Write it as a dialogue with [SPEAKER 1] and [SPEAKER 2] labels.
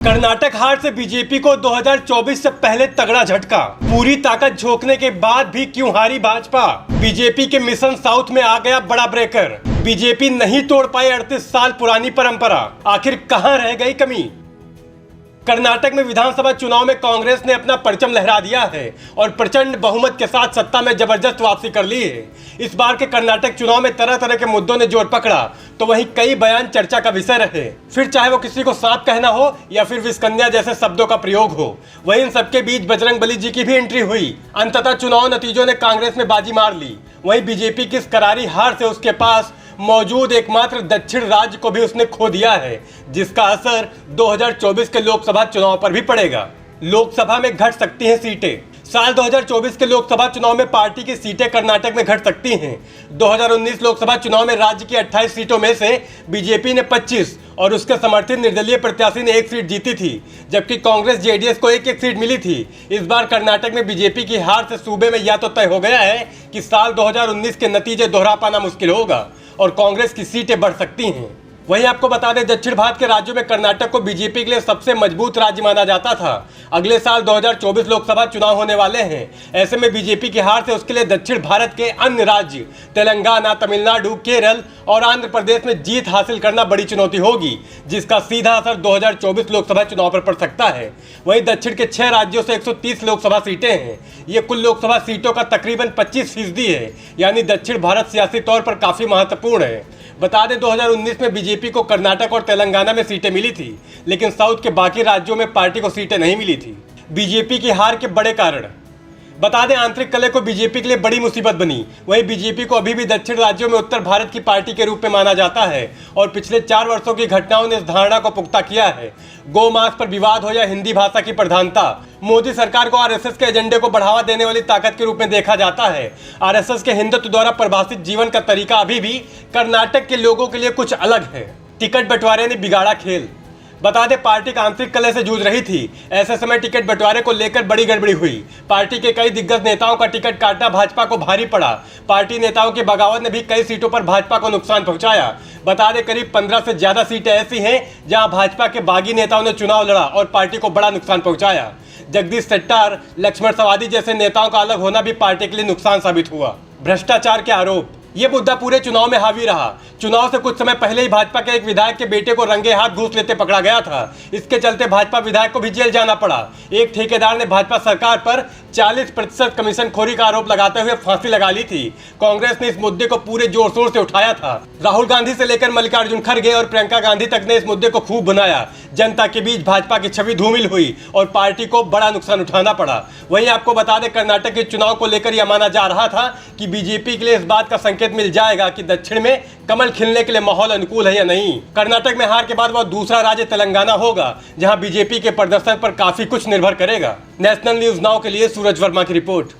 [SPEAKER 1] कर्नाटक हार से बीजेपी को 2024 से पहले तगड़ा झटका। पूरी ताकत झोंकने के बाद भी क्यों हारी भाजपा? बीजेपी के मिशन साउथ में आ गया बड़ा ब्रेकर। बीजेपी नहीं तोड़ पाई 38 साल पुरानी परंपरा। आखिर कहां रह गई कमी? कर्नाटक में विधानसभा चुनाव में कांग्रेस ने अपना परचम लहरा दिया है और प्रचंड बहुमत के साथ सत्ता में जबरदस्त वापसी कर ली है। इस बार के कर्नाटक चुनाव में तरह तरह के मुद्दों ने जोर पकड़ा तो वहीं कई बयान चर्चा का विषय रहे। फिर चाहे वो किसी को सांप कहना हो या फिर विस्कन्या जैसे शब्दों का प्रयोग हो, वहीं इन सबके बीच बजरंग बली जी की भी एंट्री हुई। अंततः चुनाव नतीजों ने कांग्रेस में बाजी मार ली। वहीं बीजेपी की इस करारी हार से उसके पास मौजूद एकमात्र दक्षिण राज्य को भी उसने खो दिया है, जिसका असर 2024 के लोकसभा चुनाव पर भी पड़ेगा। लोकसभा में घट सकती हैं सीटें। साल 2024 के लोकसभा चुनाव में पार्टी की सीटें कर्नाटक में घट सकती हैं। 2019 लोकसभा चुनाव में राज्य की 28 सीटों में से बीजेपी ने 25 और उसके समर्थित निर्दलीय प्रत्याशी ने 1 सीट जीती थी, जबकि कांग्रेस जेडीएस को एक सीट मिली थी। इस बार कर्नाटक में बीजेपी की हार से सूबे में या तो तय हो गया है कि साल 2019 के नतीजे दोहरा पाना मुश्किल होगा और कांग्रेस की सीटें बढ़ सकती हैं। वहीं आपको बता दें, दक्षिण भारत के राज्यों में कर्नाटक को बीजेपी के लिए सबसे मजबूत राज्य माना जाता था। अगले साल 2024 लोकसभा चुनाव होने वाले हैं। ऐसे में बीजेपी की हार से उसके लिए दक्षिण भारत के अन्य राज्य तेलंगाना, तमिलनाडु, केरल और आंध्र प्रदेश में जीत हासिल करना बड़ी चुनौती होगी, जिसका सीधा असर 2024 लोकसभा चुनाव पर पड़ सकता है। वहीं दक्षिण के 6 राज्यों से 130 लोकसभा सीटें हैं। ये कुल लोकसभा सीटों का तकरीबन 25% है, यानी दक्षिण भारत सियासी तौर पर काफी महत्वपूर्ण है। बता दें, 2019 में बीजेपी को कर्नाटक और तेलंगाना में सीटें मिली थी, लेकिन साउथ के बाकी राज्यों में पार्टी को सीटें नहीं मिली थी। बीजेपी की हार के बड़े कारण बता दें, आंतरिक कलह को बीजेपी के लिए बड़ी मुसीबत बनी। वहीं बीजेपी को अभी भी दक्षिण राज्यों में उत्तर भारत की पार्टी के रूप में माना जाता है और पिछले 4 वर्षों की घटनाओं ने इस धारणा को पुख्ता किया है। गौ मांस पर विवाद हो या हिंदी भाषा की प्रधानता, मोदी सरकार को आरएसएस के एजेंडे को बढ़ावा देने वाली ताकत के रूप में देखा जाता है। आरएसएस के हिंदुत्व द्वारा परिभाषित जीवन का तरीका अभी भी कर्नाटक के लोगों के लिए कुछ अलग है। टिकट बंटवारे ने बिगाड़ा खेल। बता दें, पार्टी का आंतरिक कलह से जूझ रही थी। ऐसे समय टिकट बंटवारे को लेकर बड़ी गड़बड़ी हुई। पार्टी के कई दिग्गज नेताओं का टिकट काटना भाजपा को भारी पड़ा। पार्टी नेताओं की बगावत ने भी कई सीटों पर भाजपा को नुकसान पहुंचाया। बता दें, करीब 15 से ज्यादा सीटें ऐसी हैं जहां भाजपा के बागी नेताओं ने चुनाव लड़ा और पार्टी को बड़ा नुकसान पहुंचाया। जगदीश शेट्टर, लक्ष्मण सवादी जैसे नेताओं का अलग होना भी पार्टी के लिए नुकसान साबित हुआ। भ्रष्टाचार के आरोप, ये मुद्दा पूरे चुनाव में हावी रहा। चुनाव से कुछ समय पहले ही भाजपा के एक विधायक के बेटे को रंगे हाथ घूस लेते पकड़ा गया था। इसके चलते भाजपा विधायक को भी जेल जाना पड़ा। एक ठेकेदार ने भाजपा सरकार पर 40% कमीशनखोरी का आरोप लगाते हुए फांसी लगा ली थी। कांग्रेस ने इस मुद्दे को पूरे जोर शोर से उठाया था। राहुल गांधी से लेकर मल्लिकार्जुन खड़गे और प्रियंका गांधी तक ने इस मुद्दे को खूब बनाया। जनता के बीच भाजपा की छवि धूमिल हुई और पार्टी को बड़ा नुकसान उठाना पड़ा। वहीं आपको बता दें, कर्नाटक के चुनाव को लेकर यह माना जा रहा था कि बीजेपी के लिए इस बात का संकेत मिल जाएगा कि दक्षिण में कमल खिलने के लिए माहौल अनुकूल है या नहीं। कर्नाटक में हार के बाद वह दूसरा राज्य तेलंगाना होगा, जहां बीजेपी के प्रदर्शन पर काफी कुछ निर्भर करेगा। नेशनल न्यूज नाउ के लिए सूरज वर्मा की रिपोर्ट।